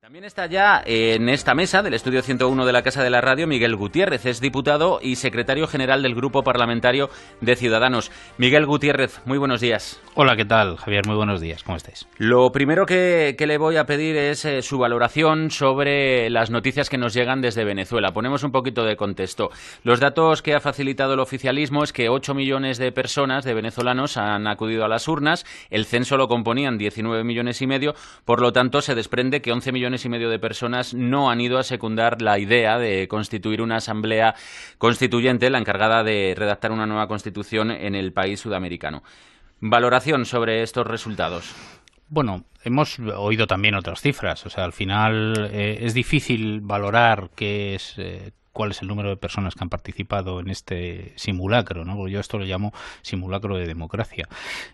También está ya en esta mesa del Estudio 101 de la Casa de la Radio Miguel Gutiérrez, es diputado y secretario general del Grupo Parlamentario de Ciudadanos. Miguel Gutiérrez, muy buenos días. Hola, ¿qué tal, Javier? Muy buenos días, ¿cómo estáis? Lo primero que le voy a pedir es su valoración sobre las noticias que nos llegan desde Venezuela. Ponemos un poquito de contexto. Los datos que ha facilitado el oficialismo es que 8 millones de personas, de venezolanos, han acudido a las urnas. El censo lo componían 19 millones y medio, por lo tanto se desprende que 11 millones y medio de personas no han ido a secundar la idea de constituir una asamblea constituyente, la encargada de redactar una nueva constitución en el país sudamericano. Valoración sobre estos resultados. Bueno, hemos oído también otras cifras. O sea, al final es difícil valorar cuál es el número de personas que han participado en este simulacro, ¿no? Porque yo esto lo llamo simulacro de democracia.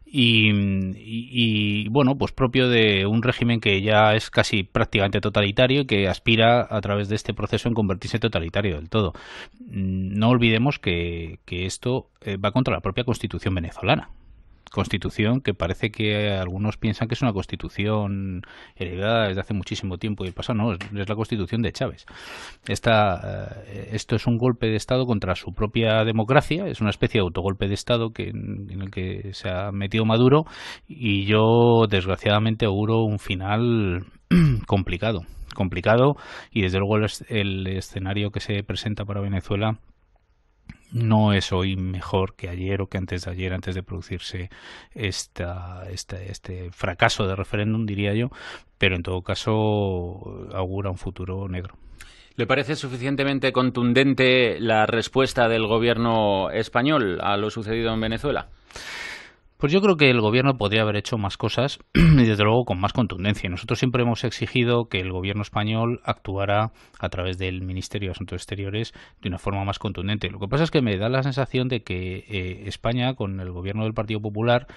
Y bueno, pues propio de un régimen que ya es casi prácticamente totalitario y que aspira a través de este proceso en convertirse en totalitario del todo. No olvidemos que esto va contra la propia Constitución venezolana. Constitución que parece que algunos piensan que es una constitución heredada desde hace muchísimo tiempo y el pasado. No, es la Constitución de Chávez. Esto es un golpe de Estado contra su propia democracia, es una especie de autogolpe de Estado en el que se ha metido Maduro, y yo desgraciadamente auguro un final complicado, y desde luego el escenario que se presenta para Venezuela no es hoy mejor que ayer o que antes de ayer, antes de producirse este fracaso de referéndum, diría yo, pero en todo caso augura un futuro negro. ¿Le parece suficientemente contundente la respuesta del gobierno español a lo sucedido en Venezuela? Pues yo creo que el gobierno podría haber hecho más cosas y desde luego con más contundencia. Nosotros siempre hemos exigido que el gobierno español actuara a través del Ministerio de Asuntos Exteriores de una forma más contundente. Lo que pasa es que me da la sensación de que España, con el gobierno del Partido Popular,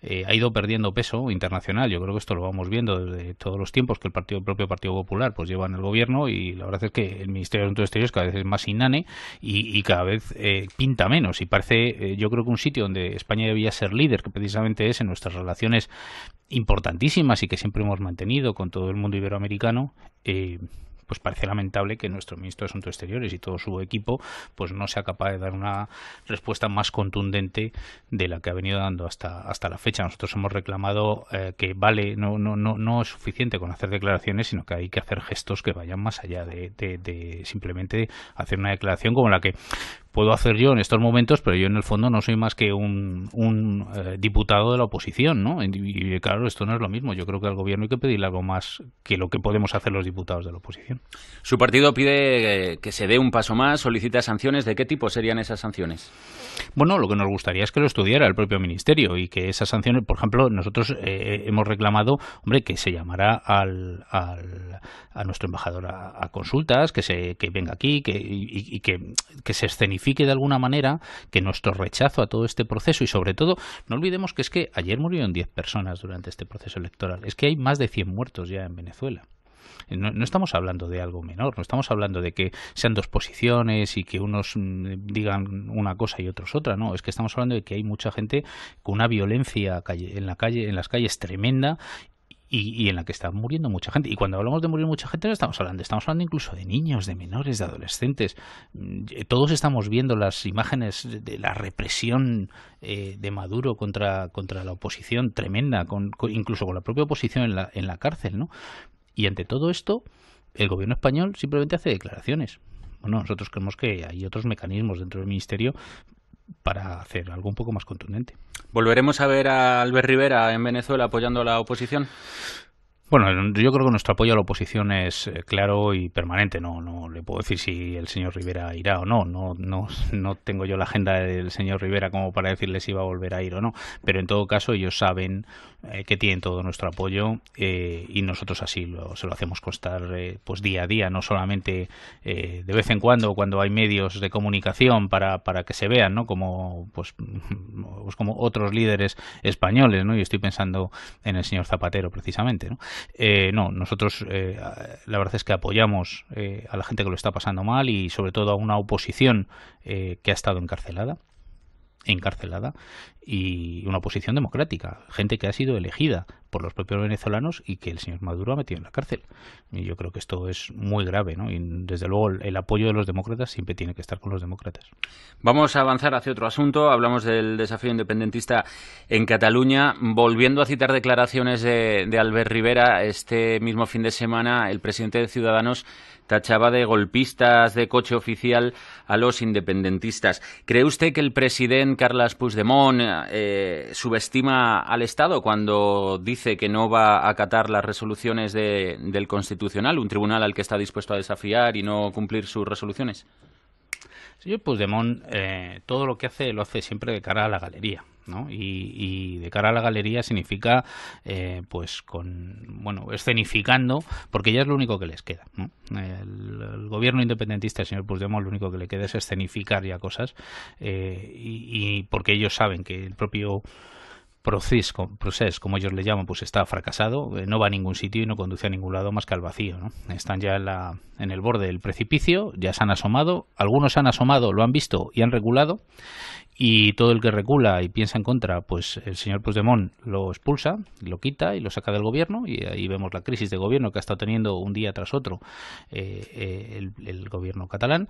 ha ido perdiendo peso internacional. Yo creo que esto lo vamos viendo desde todos los tiempos que el propio Partido Popular pues lleva en el gobierno, y la verdad es que el Ministerio de Asuntos Exteriores cada vez es más inane y cada vez pinta menos, y parece, yo creo que un sitio donde España debía ser líder, que precisamente es en nuestras relaciones importantísimas y que siempre hemos mantenido con todo el mundo iberoamericano, pues parece lamentable que nuestro ministro de Asuntos Exteriores y todo su equipo pues no sea capaz de dar una respuesta más contundente de la que ha venido dando hasta la fecha. Nosotros hemos reclamado que no es suficiente con hacer declaraciones, sino que hay que hacer gestos que vayan más allá de simplemente hacer una declaración como la que puedo hacer yo en estos momentos, pero yo en el fondo no soy más que un diputado de la oposición, ¿no? Y claro, esto no es lo mismo. Yo creo que al gobierno hay que pedirle algo más que lo que podemos hacer los diputados de la oposición. Su partido pide que se dé un paso más, solicita sanciones. ¿De qué tipo serían esas sanciones? Bueno, lo que nos gustaría es que lo estudiara el propio ministerio y que esas sanciones, por ejemplo, nosotros hemos reclamado, que se llamara a nuestro embajador a consultas, que venga aquí y que se escenifique de alguna manera que nuestro rechazo a todo este proceso, y sobre todo, no olvidemos que es que ayer murieron 10 personas durante este proceso electoral, es que hay más de 100 muertos ya en Venezuela. No estamos hablando de algo menor, no estamos hablando de que sean dos posiciones y que unos digan una cosa y otros otra, no, es que estamos hablando de que hay mucha gente con una violencia en las calles tremenda, y en la que está muriendo mucha gente. Y cuando hablamos de morir mucha gente no estamos hablando incluso de niños, de menores, de adolescentes. Todos estamos viendo las imágenes de la represión de Maduro contra la oposición tremenda, incluso con la propia oposición en la cárcel, ¿no? Y ante todo esto, el gobierno español simplemente hace declaraciones. Bueno, nosotros creemos que hay otros mecanismos dentro del ministerio para hacer algo un poco más contundente. ¿Volveremos a ver a Albert Rivera en Venezuela apoyando a la oposición? Bueno, yo creo que nuestro apoyo a la oposición es claro y permanente. No le puedo decir si el señor Rivera irá o no. No tengo yo la agenda del señor Rivera como para decirle si va a volver a ir o no. Pero en todo caso ellos saben que tienen todo nuestro apoyo, y nosotros así se lo hacemos constar pues día a día, no solamente de vez en cuando hay medios de comunicación para que se vean, ¿no? Como otros líderes españoles, ¿no? Y estoy pensando en el señor Zapatero precisamente, ¿no? Nosotros la verdad es que apoyamos a la gente que lo está pasando mal, y sobre todo a una oposición que ha estado encarcelada, y una oposición democrática, gente que ha sido elegida por los propios venezolanos y que el señor Maduro ha metido en la cárcel. Y yo creo que esto es muy grave, ¿no? Y desde luego el apoyo de los demócratas siempre tiene que estar con los demócratas. Vamos a avanzar hacia otro asunto. Hablamos del desafío independentista en Cataluña. Volviendo a citar declaraciones de Albert Rivera, este mismo fin de semana el presidente de Ciudadanos tachaba de golpistas de coche oficial a los independentistas. ¿Cree usted que el presidente Carles Puigdemont subestima al Estado cuando dice que no va a acatar las resoluciones del Constitucional, un tribunal al que está dispuesto a desafiar y no cumplir sus resoluciones? Señor Puigdemont, todo lo que hace lo hace siempre de cara a la galería, ¿no? Y de cara a la galería significa, escenificando, porque ya es lo único que les queda, ¿no? El gobierno independentista, el señor Puigdemont, lo único que le queda es escenificar ya cosas, y porque ellos saben que el propio proceso, como ellos le llaman, pues está fracasado, no va a ningún sitio y no conduce a ningún lado más que al vacío, ¿no? Están ya en el borde del precipicio, ya se han asomado, algunos han asomado, lo han visto y han reculado, y todo el que recula y piensa en contra, pues el señor Puigdemont lo expulsa, lo quita y lo saca del gobierno, y ahí vemos la crisis de gobierno que ha estado teniendo un día tras otro el gobierno catalán.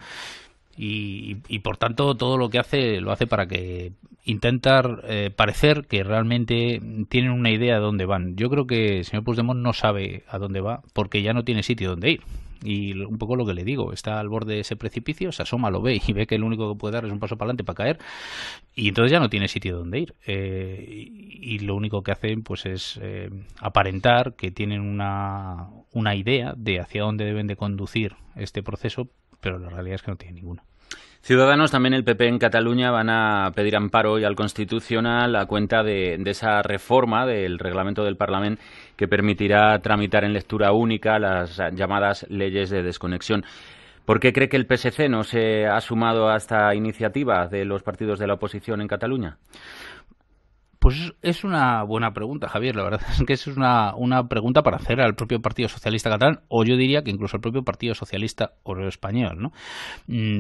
Y por tanto todo lo que hace lo hace para que intentar parecer que realmente tienen una idea de dónde van. Yo creo que el señor Puigdemont no sabe a dónde va porque ya no tiene sitio donde ir. Y un poco lo que le digo, está al borde de ese precipicio, se asoma, lo ve y ve que lo único que puede dar es un paso para adelante para caer, y entonces ya no tiene sitio donde ir. Y lo único que hacen pues es aparentar que tienen una idea de hacia dónde deben de conducir este proceso, pero la realidad es que no tiene ninguna. Ciudadanos, también el PP en Cataluña, van a pedir amparo hoy al Constitucional a cuenta de esa reforma del reglamento del Parlamento que permitirá tramitar en lectura única las llamadas leyes de desconexión. ¿Por qué cree que el PSC no se ha sumado a esta iniciativa de los partidos de la oposición en Cataluña? Pues es una buena pregunta, Javier. La verdad es que es una pregunta para hacer al propio Partido Socialista catalán, o yo diría que incluso al propio Partido Socialista Obrero Español, ¿no?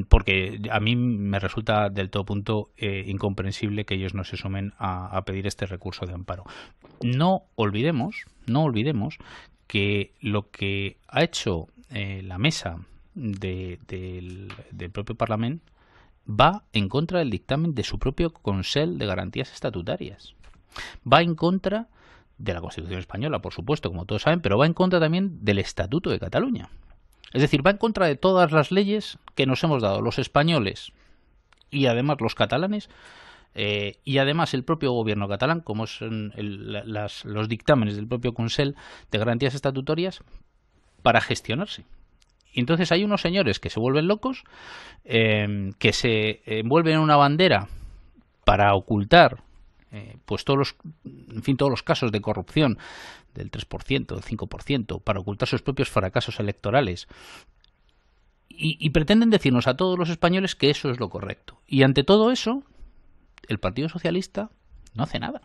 Porque a mí me resulta del todo punto incomprensible que ellos no se sumen a pedir este recurso de amparo. No olvidemos que lo que ha hecho la mesa del propio Parlamento va en contra del dictamen de su propio Consell de Garantías Estatutarias. Va en contra de la Constitución española, por supuesto, como todos saben, pero va en contra también del Estatuto de Cataluña. Es decir, va en contra de todas las leyes que nos hemos dado los españoles y además los catalanes, y además el propio gobierno catalán, como son los dictámenes del propio Consell de Garantías Estatutarias, para gestionarse. Y entonces hay unos señores que se vuelven locos, que se envuelven en una bandera para ocultar pues todos los casos de corrupción del 3%, del 5%, para ocultar sus propios fracasos electorales. Y pretenden decirnos a todos los españoles que eso es lo correcto. Y ante todo eso, el Partido Socialista no hace nada.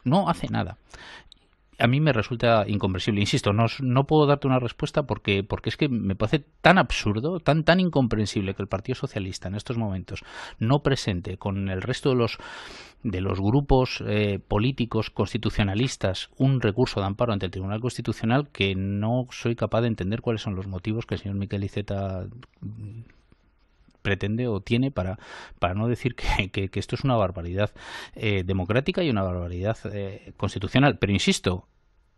No hace nada. A mí me resulta incomprensible. Insisto, no puedo darte una respuesta porque es que me parece tan absurdo, tan incomprensible que el Partido Socialista en estos momentos no presente con el resto de los grupos políticos constitucionalistas un recurso de amparo ante el Tribunal Constitucional, que no soy capaz de entender cuáles son los motivos que el señor Miquel Iceta pretende o tiene para no decir que esto es una barbaridad democrática y una barbaridad constitucional. Pero insisto,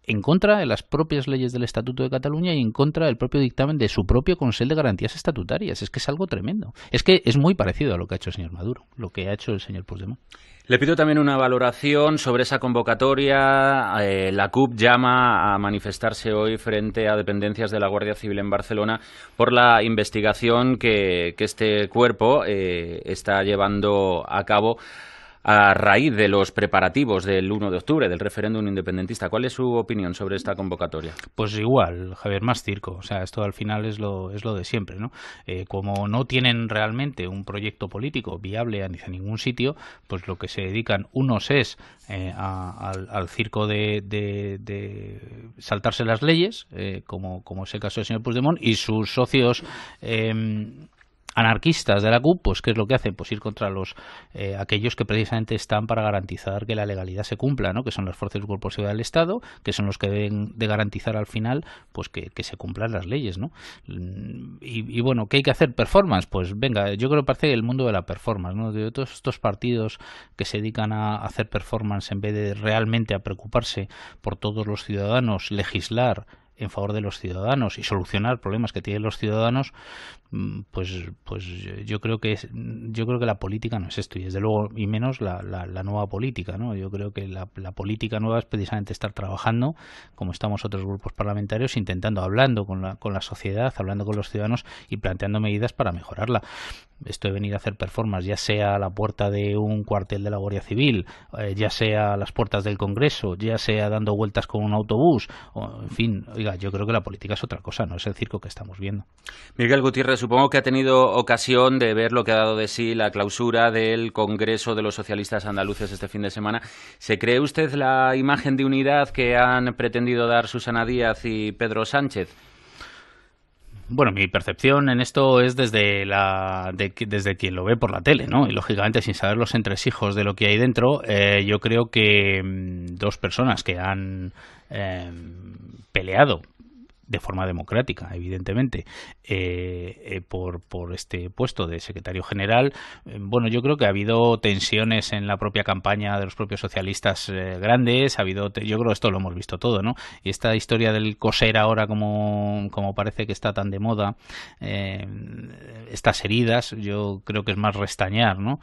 en contra de las propias leyes del Estatuto de Cataluña y en contra del propio dictamen de su propio Consell de Garantías Estatutarias. Es que es algo tremendo. Es que es muy parecido a lo que ha hecho el señor Maduro, lo que ha hecho el señor Puigdemont. Le pido también una valoración sobre esa convocatoria. La CUP llama a manifestarse hoy frente a dependencias de la Guardia Civil en Barcelona por la investigación que este cuerpo está llevando a cabo a raíz de los preparativos del 1 de octubre, del referéndum independentista. ¿Cuál es su opinión sobre esta convocatoria? Pues igual, Javier, más circo. O sea, esto al final es lo de siempre, ¿no? Como no tienen realmente un proyecto político viable hacia ningún sitio, pues lo que se dedican unos es al circo de saltarse las leyes, como es el caso del señor Puigdemont, y sus socios anarquistas de la CUP, pues ¿qué es lo que hacen? Pues ir contra los aquellos que precisamente están para garantizar que la legalidad se cumpla, ¿no? Que son las fuerzas y cuerpos de seguridad del Estado, que son los que deben de garantizar al final pues que se cumplan las leyes, ¿no? Y bueno, ¿qué hay que hacer? ¿Performance? Pues venga, yo creo que parece el mundo de la performance, ¿no? De todos estos partidos que se dedican a hacer performance en vez de realmente a preocuparse por todos los ciudadanos, legislar en favor de los ciudadanos y solucionar problemas que tienen los ciudadanos, pues yo creo que la política no es esto, y desde luego y menos la nueva política, ¿no? Yo creo que la política nueva es precisamente estar trabajando, como estamos otros grupos parlamentarios, hablando con la sociedad, hablando con los ciudadanos y planteando medidas para mejorarla. Esto de venir a hacer performance, ya sea a la puerta de un cuartel de la Guardia Civil, ya sea a las puertas del Congreso, ya sea dando vueltas con un autobús, o, en fin, oiga, yo creo que la política es otra cosa, no es el circo que estamos viendo. Miguel Gutiérrez, supongo que ha tenido ocasión de ver lo que ha dado de sí la clausura del Congreso de los Socialistas Andaluces este fin de semana. ¿Se cree usted la imagen de unidad que han pretendido dar Susana Díaz y Pedro Sánchez? Bueno, mi percepción en esto es desde quien lo ve por la tele, ¿no? Y lógicamente sin saber los entresijos de lo que hay dentro, yo creo que dos personas que han peleado de forma democrática, evidentemente, por este puesto de secretario general. Bueno, yo creo que ha habido tensiones en la propia campaña de los propios socialistas grandes, yo creo que esto lo hemos visto todo, ¿no? Y esta historia del coser ahora, como parece que está tan de moda, estas heridas, yo creo que es más restañar, ¿no?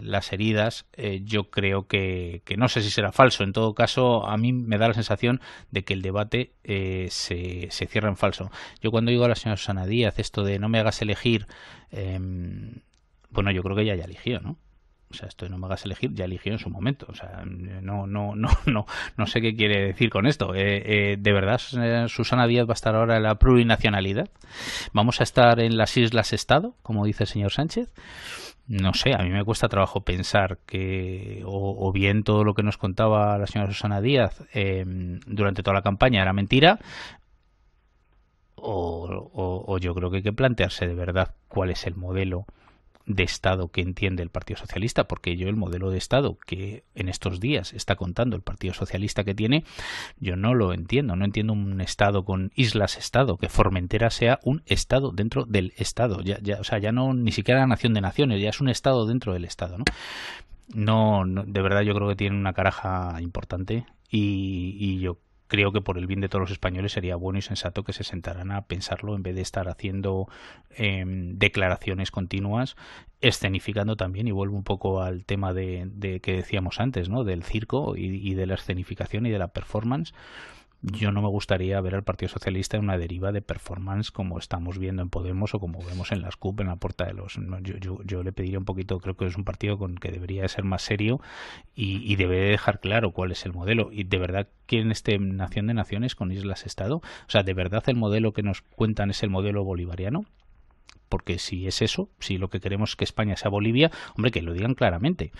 Las heridas, yo creo que no sé si será falso. En todo caso, a mí me da la sensación de que el debate se cierra en falso. Yo cuando digo a la señora Susana Díaz esto de no me hagas elegir, bueno, yo creo que ella ya eligió, ¿no? O sea, esto de no me hagas elegir ya eligió en su momento. O sea, no sé qué quiere decir con esto. ¿De verdad Susana Díaz va a estar ahora en la plurinacionalidad? ¿Vamos a estar en las Islas Estado, como dice el señor Sánchez? No sé, a mí me cuesta trabajo pensar que o bien todo lo que nos contaba la señora Susana Díaz durante toda la campaña era mentira, o yo creo que hay que plantearse de verdad cuál es el modelo de Estado que entiende el Partido Socialista, porque yo el modelo de Estado que en estos días está contando el Partido Socialista que tiene, yo no lo entiendo. No entiendo un Estado con islas-Estado, que Formentera sea un Estado dentro del Estado. O sea, ya no ni siquiera la nación de naciones, ya es un Estado dentro del Estado, ¿no? No, de verdad yo creo que tiene una caraja importante y yo creo que por el bien de todos los españoles sería bueno y sensato que se sentaran a pensarlo en vez de estar haciendo declaraciones continuas, escenificando también, y vuelvo un poco al tema de que decíamos antes, ¿no? Del circo y de la escenificación y de la performance. Yo no me gustaría ver al Partido Socialista en una deriva de performance como estamos viendo en Podemos o como vemos en las CUP en la puerta de los... Yo le pediría un poquito, creo que es un partido con que debería ser más serio y debe dejar claro cuál es el modelo. Y de verdad quieren nación de naciones con islas-estado. O sea, de verdad el modelo que nos cuentan es el modelo bolivariano. Porque si es eso, si lo que queremos es que España sea Bolivia, hombre, que lo digan claramente.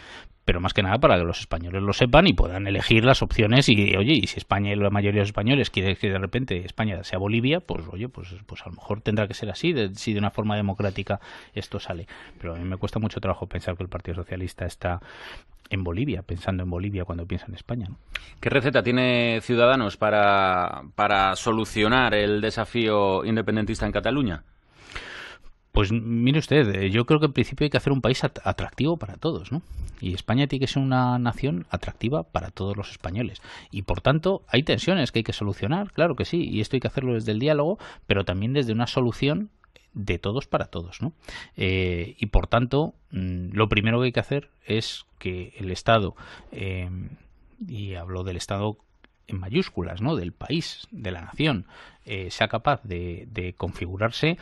Pero más que nada para que los españoles lo sepan y puedan elegir las opciones. Y oye, y si España y la mayoría de los españoles quiere que de repente España sea Bolivia, pues oye, pues a lo mejor tendrá que ser así, si de una forma democrática esto sale. Pero a mí me cuesta mucho trabajo pensar que el Partido Socialista está en Bolivia, pensando en Bolivia cuando piensa en España, ¿no? ¿Qué receta tiene Ciudadanos para solucionar el desafío independentista en Cataluña? Pues mire usted, yo creo que en principio hay que hacer un país atractivo para todos, ¿no? Y España tiene que ser una nación atractiva para todos los españoles. Y por tanto, hay tensiones que hay que solucionar, claro que sí, y esto hay que hacerlo desde el diálogo, pero también desde una solución de todos para todos, ¿no? Y por tanto, lo primero que hay que hacer es que el Estado, y hablo del Estado en mayúsculas, ¿no? Del país, de la nación, sea capaz de configurarse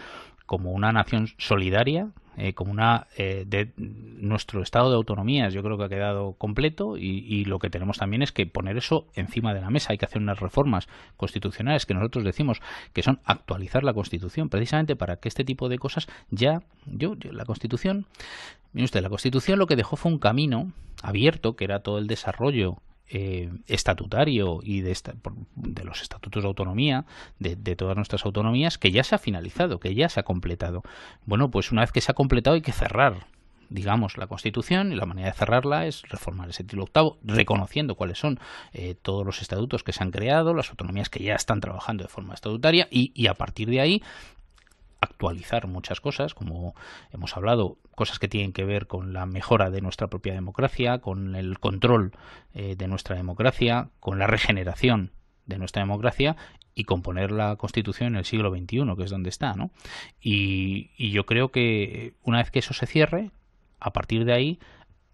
como una nación solidaria, como de nuestro estado de autonomías. Yo creo que ha quedado completo y lo que tenemos también es que poner eso encima de la mesa. Hay que hacer unas reformas constitucionales que nosotros decimos que son actualizar la Constitución, precisamente para que este tipo de cosas la Constitución, mire usted, la Constitución lo que dejó fue un camino abierto, que era todo el desarrollo estatutario y de los estatutos de autonomía de todas nuestras autonomías, que ya se ha finalizado, que ya se ha completado. Bueno, pues una vez que se ha completado hay que cerrar, digamos, la Constitución, y la manera de cerrarla es reformar ese título octavo, reconociendo cuáles son todos los estatutos que se han creado, las autonomías que ya están trabajando de forma estatutaria, y a partir de ahí actualizar muchas cosas, como hemos hablado, cosas que tienen que ver con la mejora de nuestra propia democracia, con el control de nuestra democracia, con la regeneración de nuestra democracia, y componer la Constitución en el siglo XXI, que es donde está, ¿no? Y yo creo que una vez que eso se cierre, a partir de ahí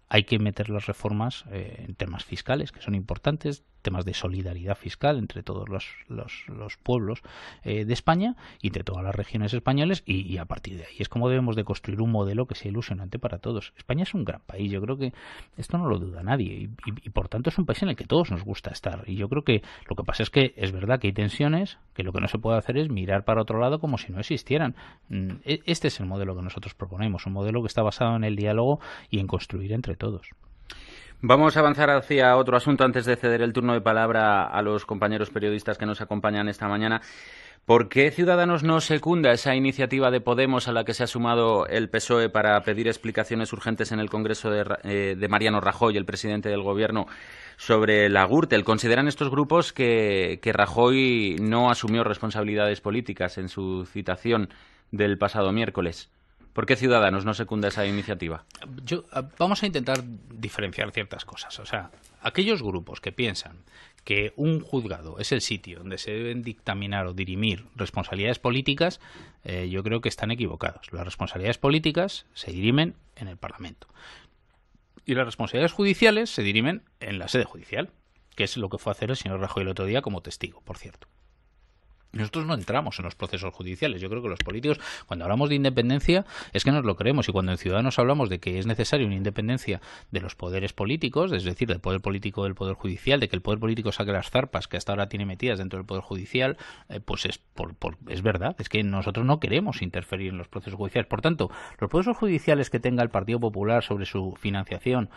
hay que meter las reformas en temas fiscales, que son importantes, temas de solidaridad fiscal entre todos los pueblos de España y entre todas las regiones españoles, y a partir de ahí es como debemos de construir un modelo que sea ilusionante para todos. España es un gran país, yo creo que esto no lo duda nadie, y por tanto es un país en el que todos nos gusta estar, y yo creo que lo que pasa es que es verdad que hay tensiones, que lo que no se puede hacer es mirar para otro lado como si no existieran. Este es el modelo que nosotros proponemos, un modelo que está basado en el diálogo y en construir entre todos. Vamos a avanzar hacia otro asunto antes de ceder el turno de palabra a los compañeros periodistas que nos acompañan esta mañana. ¿Por qué Ciudadanos no secunda esa iniciativa de Podemos a la que se ha sumado el PSOE para pedir explicaciones urgentes en el Congreso de Mariano Rajoy, el presidente del Gobierno, sobre la Gürtel? ¿Consideran estos grupos que Rajoy no asumió responsabilidades políticas en su citación del pasado miércoles? ¿Por qué Ciudadanos no secunda esa iniciativa? Vamos a intentar diferenciar ciertas cosas. O sea, aquellos grupos que piensan que un juzgado es el sitio donde se deben dictaminar o dirimir responsabilidades políticas, yo creo que están equivocados. Las responsabilidades políticas se dirimen en el Parlamento. Y las responsabilidades judiciales se dirimen en la sede judicial, que es lo que fue a hacer el señor Rajoy el otro día como testigo, por cierto. Nosotros no entramos en los procesos judiciales. Yo creo que los políticos, cuando hablamos de independencia, es que nos lo creemos, y cuando en Ciudadanos hablamos de que es necesaria una independencia de los poderes políticos, es decir, del poder político del poder judicial, de que el poder político saque las zarpas que hasta ahora tiene metidas dentro del poder judicial, pues es verdad, es que nosotros no queremos interferir en los procesos judiciales. Por tanto, los procesos judiciales que tenga el Partido Popular sobre su financiación,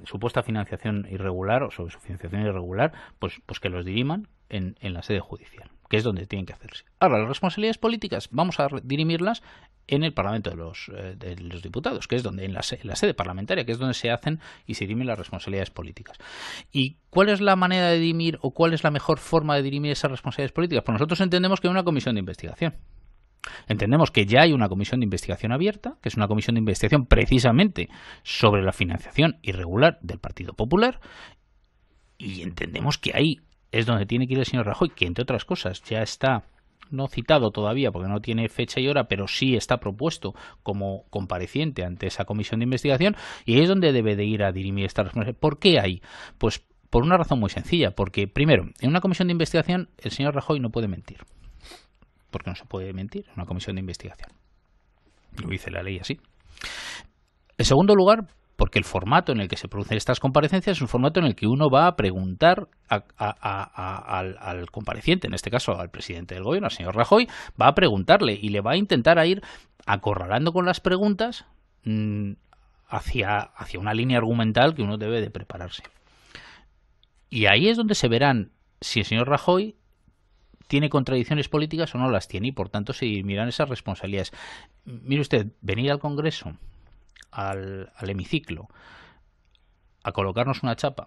supuesta financiación irregular, o sobre su financiación irregular, pues que los diriman en la sede judicial, que es donde tienen que hacerse. Ahora, las responsabilidades políticas vamos a dirimirlas en el Parlamento de los Diputados, que es donde en la sede parlamentaria, que es donde se hacen y se dirimen las responsabilidades políticas. ¿Y cuál es la manera de dirimir, o cuál es la mejor forma de dirimir esas responsabilidades políticas? Pues nosotros entendemos que hay una comisión de investigación. Entendemos que ya hay una comisión de investigación abierta, que es una comisión de investigación precisamente sobre la financiación irregular del Partido Popular, y entendemos que ahí es donde tiene que ir el señor Rajoy, que entre otras cosas ya está, no citado todavía porque no tiene fecha y hora, pero sí está propuesto como compareciente ante esa comisión de investigación, y ahí es donde debe de ir a dirimir esta responsabilidad. ¿Por qué ahí? Pues por una razón muy sencilla, porque primero, en una comisión de investigación el señor Rajoy no puede mentir, porque no se puede mentir en una comisión de investigación. Lo dice la ley así. En segundo lugar, porque el formato en el que se producen estas comparecencias es un formato en el que uno va a preguntar al compareciente, en este caso al presidente del gobierno, al señor Rajoy, va a preguntarle y le va a intentar ir acorralando con las preguntas hacia una línea argumental que uno debe de prepararse. Y ahí es donde se verán si el señor Rajoy tiene contradicciones políticas o no las tiene, y por tanto se miran esas responsabilidades. Mire usted, venir al Congreso, al hemiciclo, a colocarnos una chapa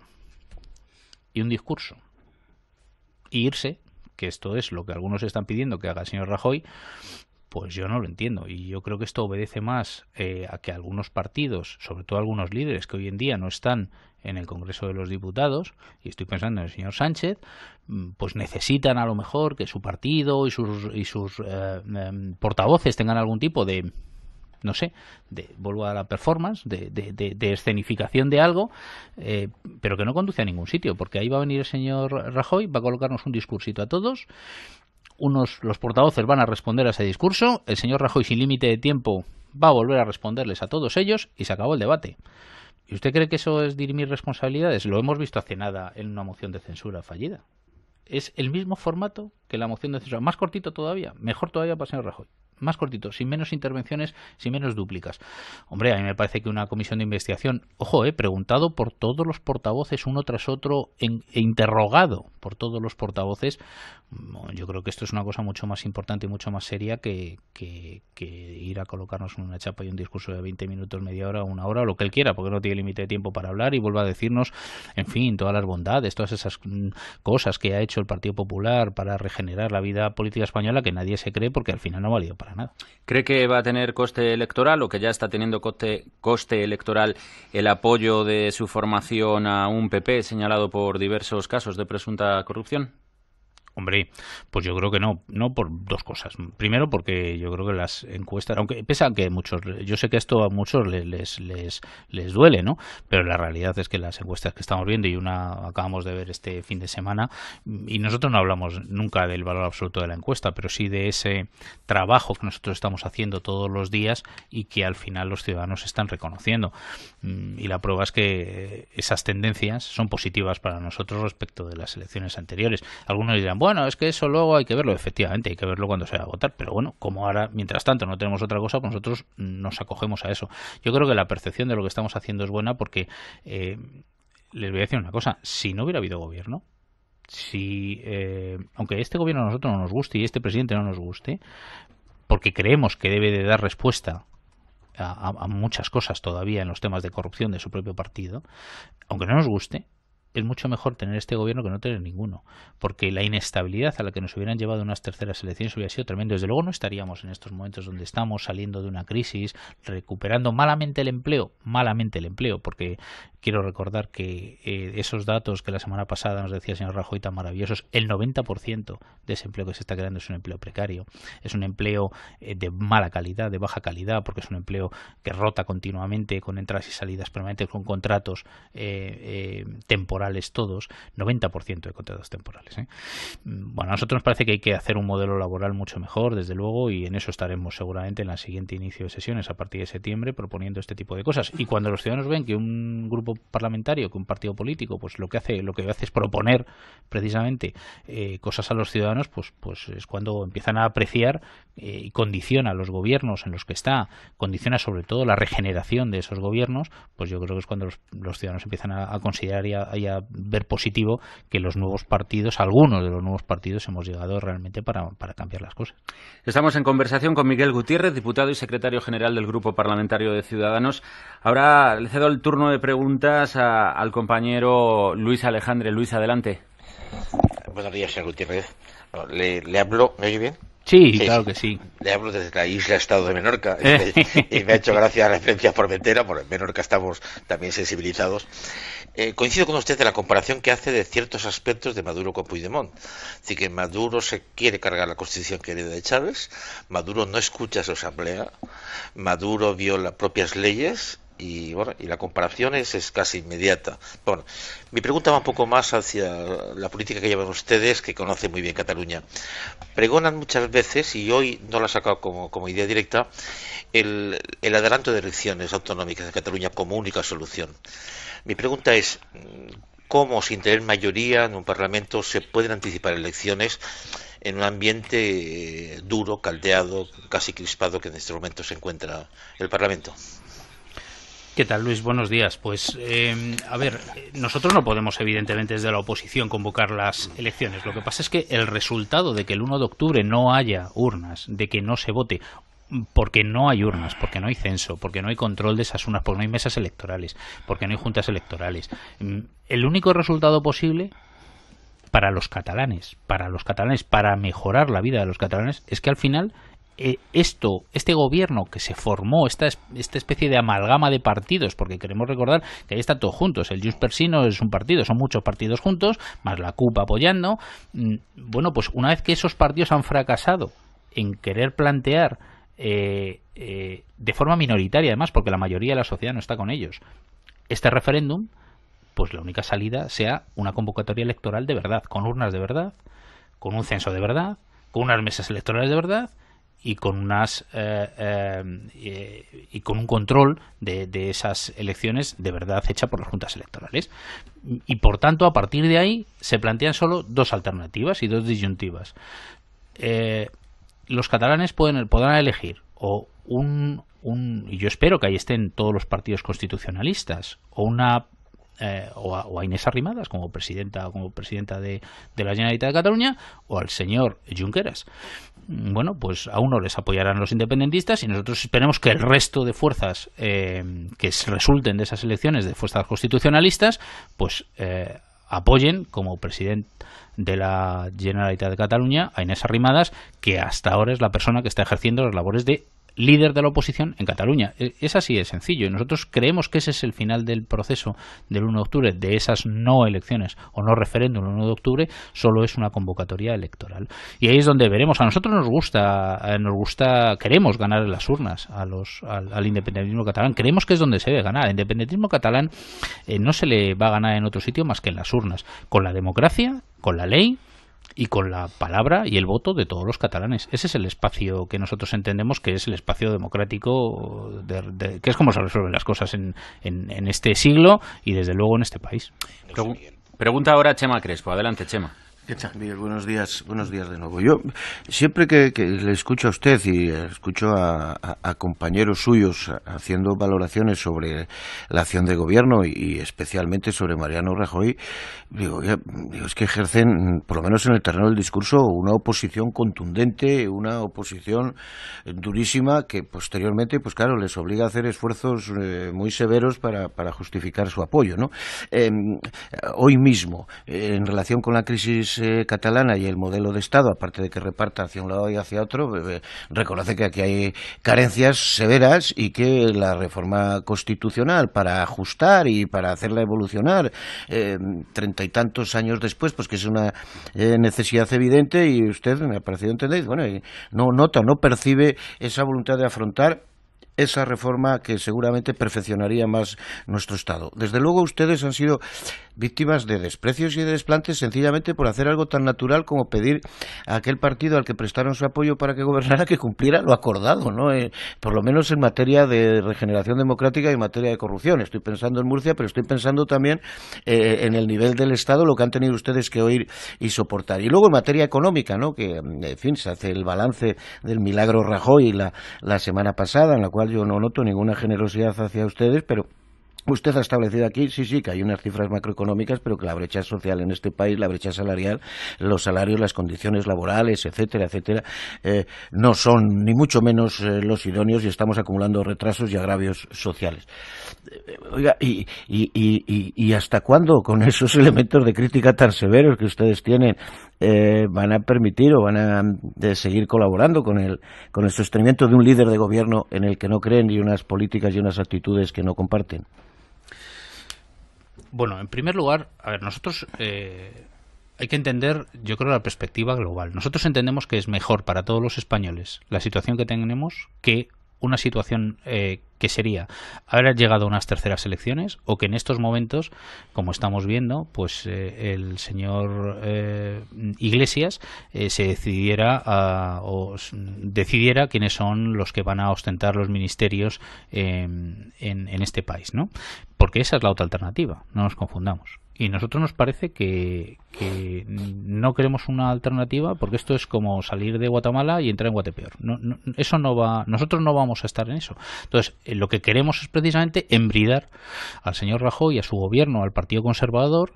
y un discurso e irse, que esto es lo que algunos están pidiendo que haga el señor Rajoy, pues yo no lo entiendo. Y yo creo que esto obedece más a que algunos partidos, sobre todo algunos líderes que hoy en día no están en el Congreso de los Diputados, y estoy pensando en el señor Sánchez, pues necesitan a lo mejor que su partido y sus portavoces tengan algún tipo de, no sé, vuelvo a la performance, de escenificación de algo, pero que no conduce a ningún sitio, porque ahí va a venir el señor Rajoy, va a colocarnos un discursito a todos, los portavoces van a responder a ese discurso, el señor Rajoy sin límite de tiempo va a volver a responderles a todos ellos, y se acabó el debate. ¿Y usted cree que eso es dirimir responsabilidades? Lo hemos visto hace nada en una moción de censura fallida. Es el mismo formato que la moción de censura, más cortito todavía, mejor todavía para el señor Rajoy. más cortito, sin menos intervenciones, sin menos dúplicas. Hombre, a mí me parece que una comisión de investigación, ojo, preguntado por todos los portavoces uno tras otro e interrogado por todos los portavoces, yo creo que esto es una cosa mucho más importante y mucho más seria que ir a colocarnos una chapa y un discurso de 20 minutos, media hora, una hora, o lo que él quiera, porque no tiene límite de tiempo para hablar y vuelva a decirnos, en fin, todas las bondades, todas esas cosas que ha hecho el Partido Popular para regenerar la vida política española que nadie se cree porque al final no ha valido para nada. ¿Cree que va a tener coste electoral o que ya está teniendo coste electoral el apoyo de su formación a un PP señalado por diversos casos de presunta corrupción? Hombre, pues yo creo que no por dos cosas. Primero, porque yo creo que las encuestas, aunque pese a que muchos, yo sé que esto a muchos les duele, ¿no? Pero la realidad es que las encuestas que estamos viendo, y una acabamos de ver este fin de semana, y nosotros no hablamos nunca del valor absoluto de la encuesta, pero sí de ese trabajo que nosotros estamos haciendo todos los días y que al final los ciudadanos están reconociendo. Y la prueba es que esas tendencias son positivas para nosotros respecto de las elecciones anteriores. Algunos dirán, bueno, es que eso luego hay que verlo, efectivamente, hay que verlo cuando se va a votar, pero bueno, como ahora, mientras tanto, no tenemos otra cosa, pues nosotros nos acogemos a eso. Yo creo que la percepción de lo que estamos haciendo es buena porque, les voy a decir una cosa, si no hubiera habido gobierno, aunque este gobierno a nosotros no nos guste y este presidente no nos guste, porque creemos que debe de dar respuesta a muchas cosas todavía en los temas de corrupción de su propio partido, aunque no nos guste, es mucho mejor tener este gobierno que no tener ninguno, porque la inestabilidad a la que nos hubieran llevado unas terceras elecciones hubiera sido tremendo. Desde luego no estaríamos en estos momentos donde estamos, saliendo de una crisis, recuperando malamente el empleo, porque quiero recordar que esos datos que la semana pasada nos decía el señor Rajoy tan maravillosos, el 90% de ese empleo que se está creando es un empleo precario, es un empleo de mala calidad, de baja calidad, porque es un empleo que rota continuamente, con entradas y salidas permanentes, con contratos temporales todos, 90% de contratos temporales. Bueno, a nosotros nos parece que hay que hacer un modelo laboral mucho mejor, desde luego, y en eso estaremos seguramente en la siguiente inicio de sesiones a partir de septiembre proponiendo este tipo de cosas. Y cuando los ciudadanos ven que un grupo parlamentario, que un partido político, pues lo que hace es proponer precisamente cosas a los ciudadanos, pues es cuando empiezan a apreciar y condiciona los gobiernos en los que está, condiciona sobre todo la regeneración de esos gobiernos, pues yo creo que es cuando los ciudadanos empiezan a considerar y a ver positivo que los nuevos partidos, algunos de los nuevos partidos, hemos llegado realmente para cambiar las cosas. Estamos en conversación con Miguel Gutiérrez, diputado y secretario general del Grupo Parlamentario de Ciudadanos. Ahora le cedo el turno de preguntas al compañero Luis Alejandre. Luis, adelante. Buenos días, señor Gutiérrez. Le hablo, ¿me oye bien? Sí, claro que sí. Le hablo desde la isla-estado de Menorca y me ha hecho gracia la referencia a Formentera, porque en Menorca estamos también sensibilizados. Coincido con usted en la comparación que hace de ciertos aspectos de Maduro con Puigdemont. Es decir, que Maduro se quiere cargar la constitución que hereda de Chávez, Maduro no escucha a su asamblea, Maduro viola propias leyes. Y bueno, y la comparación es casi inmediata. Bueno, mi pregunta va un poco más hacia la política que llevan ustedes, que conocen muy bien Cataluña. Pregonan muchas veces, y hoy no la he sacado como idea directa, el adelanto de elecciones autonómicas de Cataluña como única solución. Mi pregunta es, ¿cómo, sin tener mayoría en un Parlamento, se pueden anticipar elecciones en un ambiente duro, caldeado, casi crispado que en este momento se encuentra el Parlamento? ¿Qué tal, Luis? Buenos días. Pues, a ver, nosotros no podemos, evidentemente, desde la oposición convocar las elecciones. Lo que pasa es que el resultado de que el 1 de octubre no haya urnas, de que no se vote, porque no hay urnas, porque no hay censo, porque no hay control de esas urnas, porque no hay mesas electorales, porque no hay juntas electorales. El único resultado posible para los catalanes, para mejorar la vida de los catalanes, es que al final este gobierno que se formó, esta especie de amalgama de partidos, porque queremos recordar que ahí están todos juntos, el Junts per Sí no es un partido, son muchos partidos juntos, más la CUP apoyando. Bueno, pues una vez que esos partidos han fracasado en querer plantear de forma minoritaria, además, porque la mayoría de la sociedad no está con ellos, este referéndum, pues la única salida sea una convocatoria electoral de verdad, con urnas de verdad, con un censo de verdad, con unas mesas electorales de verdad, y con y con un control de esas elecciones de verdad hecha por las juntas electorales. Y por tanto, a partir de ahí se plantean solo dos alternativas y dos disyuntivas. los catalanes podrán elegir o y yo espero que ahí estén todos los partidos constitucionalistas, o a Inés Arrimadas como presidenta de la Generalitat de Cataluña, o al señor Junqueras. Bueno, pues a uno les apoyarán los independentistas y nosotros esperemos que el resto de fuerzas que resulten de esas elecciones, de fuerzas constitucionalistas, pues apoyen como presidente de la Generalitat de Cataluña a Inés Arrimadas, que hasta ahora es la persona que está ejerciendo las labores de líder de la oposición en Cataluña. Es así de sencillo, y nosotros creemos que ese es el final del proceso del 1 de octubre, de esas no elecciones o no referéndum el 1 de octubre, solo es una convocatoria electoral. Y ahí es donde veremos. A nosotros nos gusta, queremos ganar en las urnas al independentismo catalán. Creemos que es donde se debe ganar. El independentismo catalán no se le va a ganar en otro sitio más que en las urnas, con la democracia, con la ley y con la palabra y el voto de todos los catalanes. Ese es el espacio que nosotros entendemos que es el espacio democrático, que es como se resuelven las cosas en este siglo y desde luego en este país. Pregunta ahora Chema Crespo. Adelante, Chema. ¿Qué tal, Miguel? Buenos días de nuevo. Yo siempre que le escucho a usted y escucho a compañeros suyos haciendo valoraciones sobre la acción de gobierno y especialmente sobre Mariano Rajoy, digo, es que ejercen, por lo menos en el terreno del discurso, una oposición contundente, una oposición durísima que posteriormente, pues claro, les obliga a hacer esfuerzos muy severos para justificar su apoyo, ¿no? Hoy mismo, en relación con la crisis catalana y el modelo de Estado, aparte de que reparta hacia un lado y hacia otro, reconoce que aquí hay carencias severas y que la reforma constitucional, para ajustar y para hacerla evolucionar 30 y tantos años después, pues que es una necesidad evidente, y usted me ha parecido entender, bueno, no percibe esa voluntad de afrontar esa reforma que seguramente perfeccionaría más nuestro Estado. Desde luego ustedes han sido víctimas de desprecios y de desplantes sencillamente por hacer algo tan natural como pedir a aquel partido al que prestaron su apoyo para que gobernara que cumpliera lo acordado, ¿no? Por lo menos en materia de regeneración democrática y en materia de corrupción. Estoy pensando en Murcia, pero estoy pensando también en el nivel del Estado, lo que han tenido ustedes que oír y soportar. Y luego en materia económica, ¿no? Que, en fin, se hace el balance del milagro Rajoy la semana pasada, en la cual yo no noto ninguna generosidad hacia ustedes, pero usted ha establecido aquí, sí, que hay unas cifras macroeconómicas, pero que la brecha social en este país, la brecha salarial, los salarios, las condiciones laborales, etcétera, no son ni mucho menos los idóneos, y estamos acumulando retrasos y agravios sociales. Oiga, ¿y hasta cuándo, con esos elementos de crítica tan severos que ustedes tienen, van a permitir o van a seguir colaborando con el sostenimiento de un líder de gobierno en el que no creen, y unas políticas y unas actitudes que no comparten? Bueno, en primer lugar, a ver, nosotros hay que entender, yo creo, la perspectiva global. Nosotros entendemos que es mejor para todos los españoles la situación que tenemos que una situación que sería haber llegado a unas terceras elecciones, o que en estos momentos, como estamos viendo, pues el señor Iglesias se decidiera quiénes son los que van a ostentar los ministerios en este país, ¿no? Porque esa es la otra alternativa, no nos confundamos. Y a nosotros nos parece que no queremos una alternativa, porque esto es como salir de Guatemala y entrar en Guatepeor. Eso no va, nosotros no vamos a estar en eso. Entonces, lo que queremos es precisamente embridar al señor Rajoy y a su gobierno, al Partido Conservador,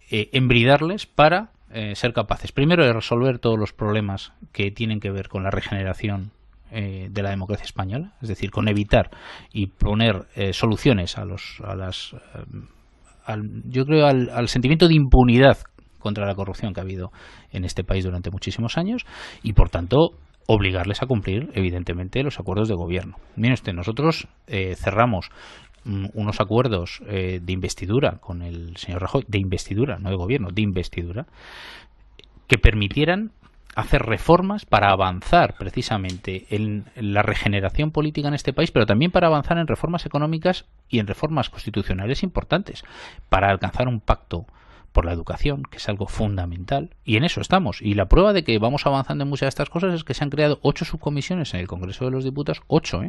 embridarles para ser capaces, primero, de resolver todos los problemas que tienen que ver con la regeneración de la democracia española, es decir, con evitar y poner soluciones yo creo al sentimiento de impunidad contra la corrupción que ha habido en este país durante muchísimos años, y por tanto obligarles a cumplir evidentemente los acuerdos de gobierno. Miren usted, nosotros cerramos unos acuerdos de investidura con el señor Rajoy, de investidura, no de gobierno, de investidura, que permitieran hacer reformas para avanzar precisamente en la regeneración política en este país, pero también para avanzar en reformas económicas y en reformas constitucionales importantes, para alcanzar un pacto por la educación, que es algo fundamental, y en eso estamos. Y la prueba de que vamos avanzando en muchas de estas cosas es que se han creado 8 subcomisiones en el Congreso de los Diputados, 8,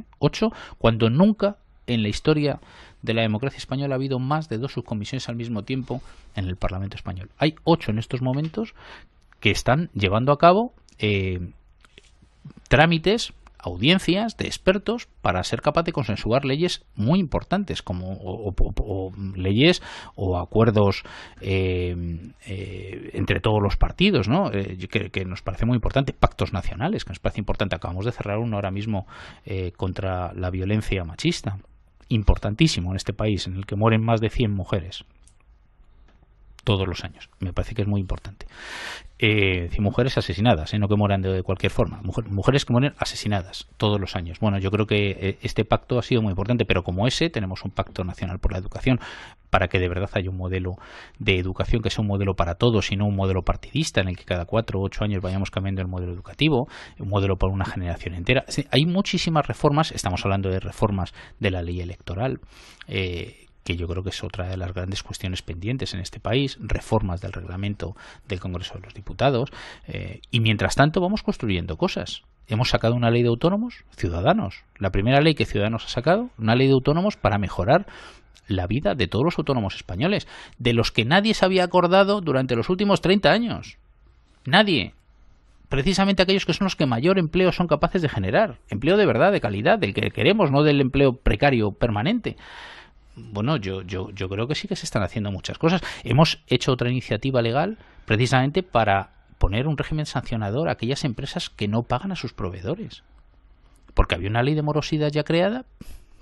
cuando nunca en la historia de la democracia española ha habido más de 2 subcomisiones al mismo tiempo en el Parlamento español. Hay 8 en estos momentos que están llevando a cabo trámites, audiencias de expertos para ser capaz de consensuar leyes muy importantes como o leyes o acuerdos entre todos los partidos, ¿no? Que nos parece muy importante, pactos nacionales, que nos parece importante. Acabamos de cerrar uno ahora mismo contra la violencia machista, importantísimo en este país, en el que mueren más de 100 mujeres todos los años. Me parece que es muy importante. 100 mujeres asesinadas, no que mueran de cualquier forma. Mujeres que mueren asesinadas todos los años. Bueno, yo creo que este pacto ha sido muy importante, pero como ese, tenemos un pacto nacional por la educación para que de verdad haya un modelo de educación que sea un modelo para todos y no un modelo partidista en el que cada 4 o 8 años vayamos cambiando el modelo educativo, un modelo para una generación entera. Hay muchísimas reformas, estamos hablando de reformas de la ley electoral, que yo creo que es otra de las grandes cuestiones pendientes en este país, reformas del reglamento del Congreso de los Diputados, y mientras tanto vamos construyendo cosas. Hemos sacado una ley de autónomos, Ciudadanos, la primera ley que Ciudadanos ha sacado, una ley de autónomos para mejorar la vida de todos los autónomos españoles, de los que nadie se había acordado durante los últimos 30 años. Nadie. Precisamente aquellos que son los que mayor empleo son capaces de generar, empleo de verdad, de calidad, del que queremos, no del empleo precario permanente. Bueno, yo creo que sí que se están haciendo muchas cosas. Hemos hecho otra iniciativa legal precisamente para poner un régimen sancionador a aquellas empresas que no pagan a sus proveedores. Porque había una ley de morosidad ya creada,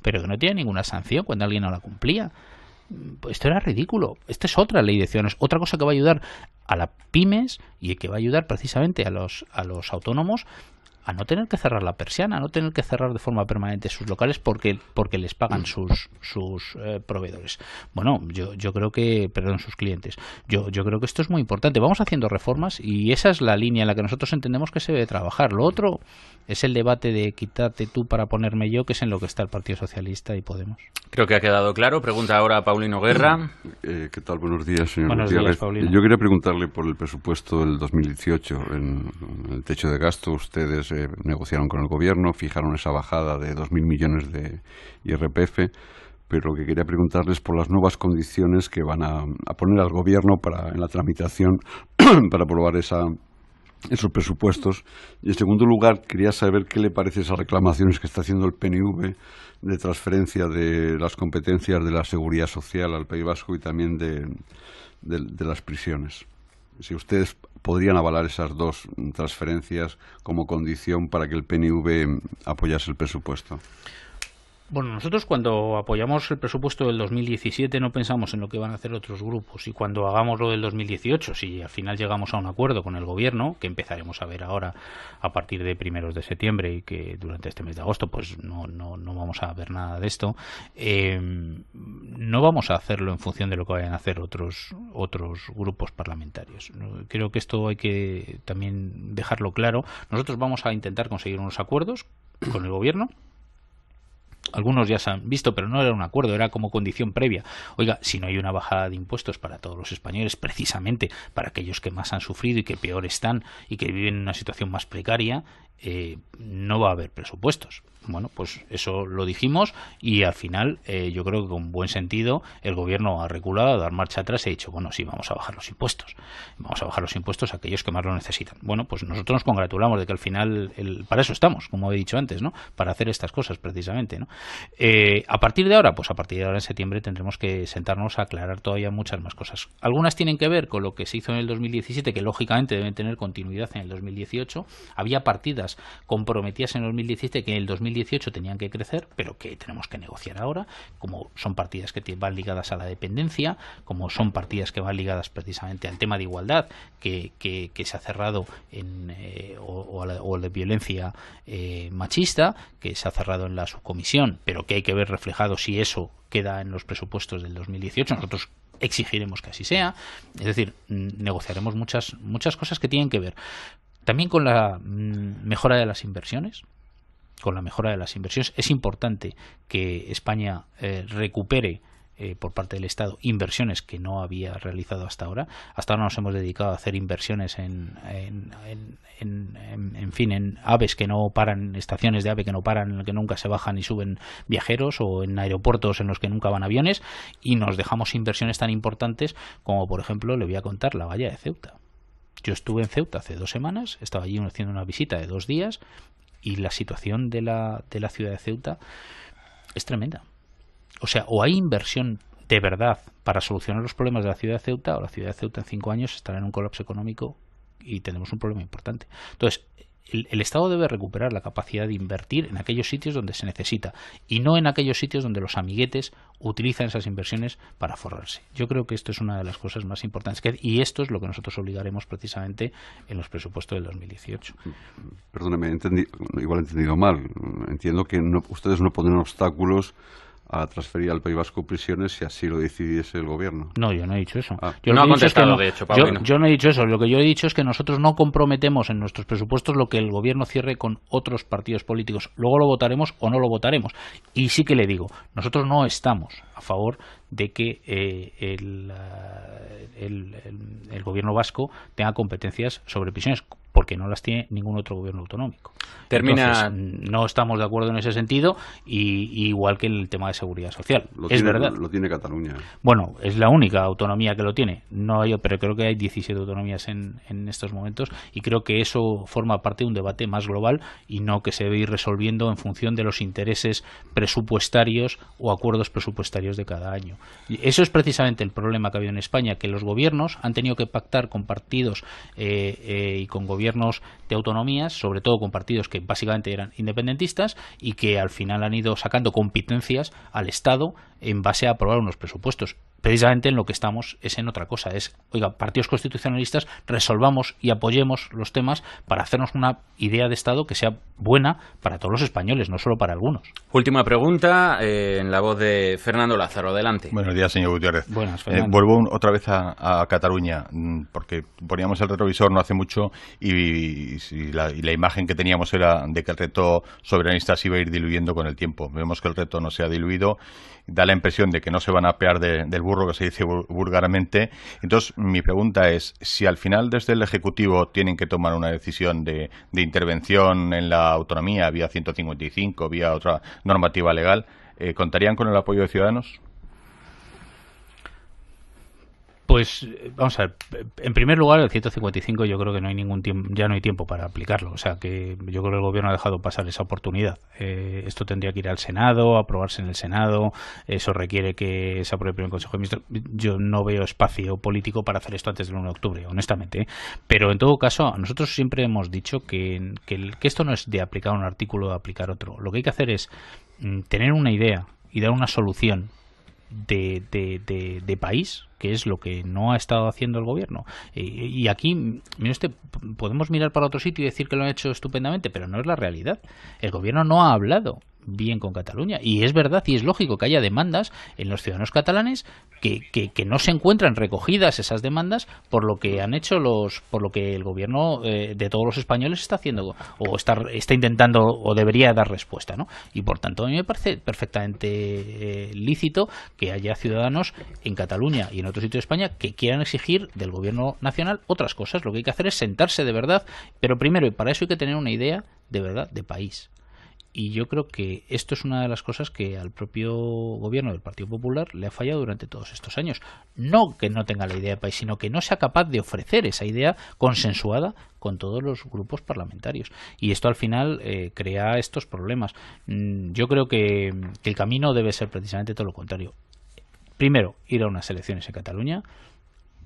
pero que no tiene ninguna sanción cuando alguien no la cumplía. Pues esto era ridículo. Esta es otra ley de ciudadanos, otra cosa que va a ayudar a las pymes y que va a ayudar precisamente a los autónomos a no tener que cerrar la persiana, a no tener que cerrar de forma permanente sus locales porque les pagan sus proveedores. Bueno, yo creo que, perdón, sus clientes. Yo creo que esto es muy importante. Vamos haciendo reformas y esa es la línea en la que nosotros entendemos que se debe trabajar. Lo otro es el debate de quítate tú para ponerme yo, que es en lo que está el Partido Socialista y Podemos. Creo que ha quedado claro. Pregunta ahora a Paulino Guerra. ¿Qué tal? Buenos días, señor Buenos Gutiérrez. días, Paulino. Yo quería preguntarle por el presupuesto del 2018. En el techo de gasto ustedes negociaron con el gobierno, fijaron esa bajada de 2.000 millones de IRPF, pero lo que quería preguntarles por las nuevas condiciones que van a poner al gobierno en la tramitación para aprobar esos presupuestos. Y en segundo lugar, quería saber qué le parece esas reclamaciones que está haciendo el PNV de transferencia de las competencias de la seguridad social al País Vasco y también de las prisiones. Si ustedes podrían avalar esas dos transferencias como condición para que el PNV apoyase el presupuesto. Bueno, nosotros cuando apoyamos el presupuesto del 2017 no pensamos en lo que van a hacer otros grupos, y cuando hagamos lo del 2018, si al final llegamos a un acuerdo con el gobierno, que empezaremos a ver ahora a partir de primeros de septiembre y que durante este mes de agosto pues no vamos a ver nada de esto, no vamos a hacerlo en función de lo que vayan a hacer otros grupos parlamentarios. Creo que esto hay que también dejarlo claro. Nosotros vamos a intentar conseguir unos acuerdos con el gobierno. Algunos ya se han visto, pero no era un acuerdo, era como condición previa. Oiga, si no hay una bajada de impuestos para todos los españoles, precisamente para aquellos que más han sufrido y que peor están y que viven en una situación más precaria, no va a haber presupuestos. Bueno, pues eso lo dijimos y al final yo creo que con buen sentido el gobierno ha reculado, a dar marcha atrás y ha dicho, bueno, sí, vamos a bajar los impuestos. Vamos a bajar los impuestos a aquellos que más lo necesitan. Bueno, pues nosotros nos congratulamos de que al final, para eso estamos, como he dicho antes, ¿no? Para hacer estas cosas precisamente, ¿no? A partir de ahora, pues a partir de ahora en septiembre tendremos que sentarnos a aclarar todavía muchas más cosas. Algunas tienen que ver con lo que se hizo en el 2017, que lógicamente deben tener continuidad en el 2018. Había partidas comprometidas en el 2017 que en el 2018 tenían que crecer, pero que tenemos que negociar ahora, como son partidas que van ligadas a la dependencia, como son partidas que van ligadas precisamente al tema de igualdad, que se ha cerrado o la violencia machista, que se ha cerrado en la subcomisión, pero que hay que ver reflejado si eso queda en los presupuestos del 2018. Nosotros exigiremos que así sea, es decir, negociaremos muchas cosas que tienen que ver también con la mejora de las inversiones. Es importante que España recupere por parte del Estado inversiones que no había realizado hasta ahora. Hasta ahora nos hemos dedicado a hacer inversiones en aves que no paran, estaciones de ave que no paran, en las que nunca se bajan y suben viajeros, o en aeropuertos en los que nunca van aviones, y nos dejamos inversiones tan importantes como, por ejemplo, le voy a contar la valla de Ceuta. Yo estuve en Ceuta hace 2 semanas, estaba allí haciendo una visita de 2 días y la situación de la ciudad de Ceuta es tremenda. O sea, o hay inversión de verdad para solucionar los problemas de la ciudad de Ceuta, o la ciudad de Ceuta en 5 años estará en un colapso económico y tenemos un problema importante. Entonces, el Estado debe recuperar la capacidad de invertir en aquellos sitios donde se necesita y no en aquellos sitios donde los amiguetes utilizan esas inversiones para forrarse. Yo creo que esto es una de las cosas más importantes y esto es lo que nosotros obligaremos precisamente en los presupuestos del 2018. Perdóneme, igual he entendido mal. Entiendo que ustedes no ponen obstáculos a transferir al País Vasco prisiones si así lo decidiese el gobierno. No, yo no he dicho eso. Yo no ha contestado, de hecho, Paulino. Yo no he dicho eso. Lo que yo he dicho es que nosotros no comprometemos en nuestros presupuestos lo que el gobierno cierre con otros partidos políticos. Luego lo votaremos o no lo votaremos. Y sí que le digo, nosotros no estamos a favor de que el gobierno vasco tenga competencias sobre prisiones, porque no las tiene ningún otro gobierno autonómico. Entonces, no estamos de acuerdo en ese sentido, y igual que en el tema de seguridad social. Verdad. Lo tiene Cataluña. Bueno, es la única autonomía que lo tiene. Pero creo que hay 17 autonomías en estos momentos, y creo que eso forma parte de un debate más global y no que se debe ir resolviendo en función de los intereses presupuestarios o acuerdos presupuestarios de cada año. Y eso es precisamente el problema que ha habido en España, que los gobiernos han tenido que pactar con partidos y con gobiernos de autonomías, sobre todo con partidos que básicamente eran independentistas, y que al final han ido sacando competencias al Estado en base a aprobar unos presupuestos. Precisamente en lo que estamos es en otra cosa, partidos constitucionalistas, resolvamos y apoyemos los temas para hacernos una idea de Estado que sea buena para todos los españoles, no solo para algunos. Última pregunta, en la voz de Fernando Lázaro, adelante. Buenos días, señor Gutiérrez. Buenas, Fernando. Vuelvo otra vez a Cataluña, porque poníamos el retrovisor no hace mucho y la imagen que teníamos era de que el reto soberanista se iba a ir diluyendo con el tiempo. Vemos que el reto no se ha diluido, da la impresión de que no se van a apear del burro, que se dice vulgarmente. Entonces, mi pregunta es, si al final desde el Ejecutivo tienen que tomar una decisión de intervención en la autonomía, vía 155, vía otra normativa legal, ¿contarían con el apoyo de Ciudadanos? Pues vamos a ver, en primer lugar el 155 yo creo que no hay ningún tiempo, ya no hay tiempo para aplicarlo, o sea que yo creo que el gobierno ha dejado pasar esa oportunidad. Esto tendría que ir al Senado, aprobarse en el Senado, eso requiere que se apruebe primero en el Consejo de Ministros. Yo no veo espacio político para hacer esto antes del 1 de octubre, honestamente, pero en todo caso nosotros siempre hemos dicho que esto no es de aplicar un artículo o de aplicar otro. Lo que hay que hacer es tener una idea y dar una solución de país, que es lo que no ha estado haciendo el gobierno. Y aquí, mire usted, podemos mirar para otro sitio y decir que lo han hecho estupendamente, pero no es la realidad. El gobierno no ha hablado bien con Cataluña, y es verdad y es lógico que haya demandas en los ciudadanos catalanes que no se encuentran recogidas esas demandas por lo que han hecho por lo que el gobierno de todos los españoles está haciendo o está intentando o debería dar respuesta, ¿no? Y por tanto a mí me parece perfectamente lícito que haya ciudadanos en Cataluña y en otros sitios de España que quieran exigir del gobierno nacional otras cosas. Lo que hay que hacer es sentarse de verdad, pero primero, y para eso hay que tener una idea de verdad de país. Y yo creo que esto es una de las cosas que al propio gobierno del Partido Popular le ha fallado durante todos estos años. No que no tenga la idea de país, sino que no sea capaz de ofrecer esa idea consensuada con todos los grupos parlamentarios. Y esto al final crea estos problemas. Yo creo que el camino debe ser precisamente todo lo contrario. Primero, ir a unas elecciones en Cataluña,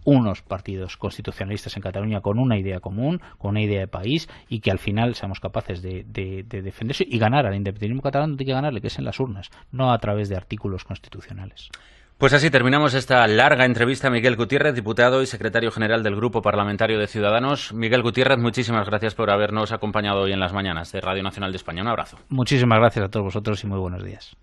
unos partidos constitucionalistas en Cataluña con una idea común, con una idea de país, y que al final seamos capaces de defenderse y ganar al independentismo catalán. Donde hay que ganarle, que es en las urnas, no a través de artículos constitucionales. Pues así terminamos esta larga entrevista a Miguel Gutiérrez, diputado y secretario general del Grupo Parlamentario de Ciudadanos. Miguel Gutiérrez, muchísimas gracias por habernos acompañado hoy en las mañanas de Radio Nacional de España. Un abrazo. Muchísimas gracias a todos vosotros y muy buenos días.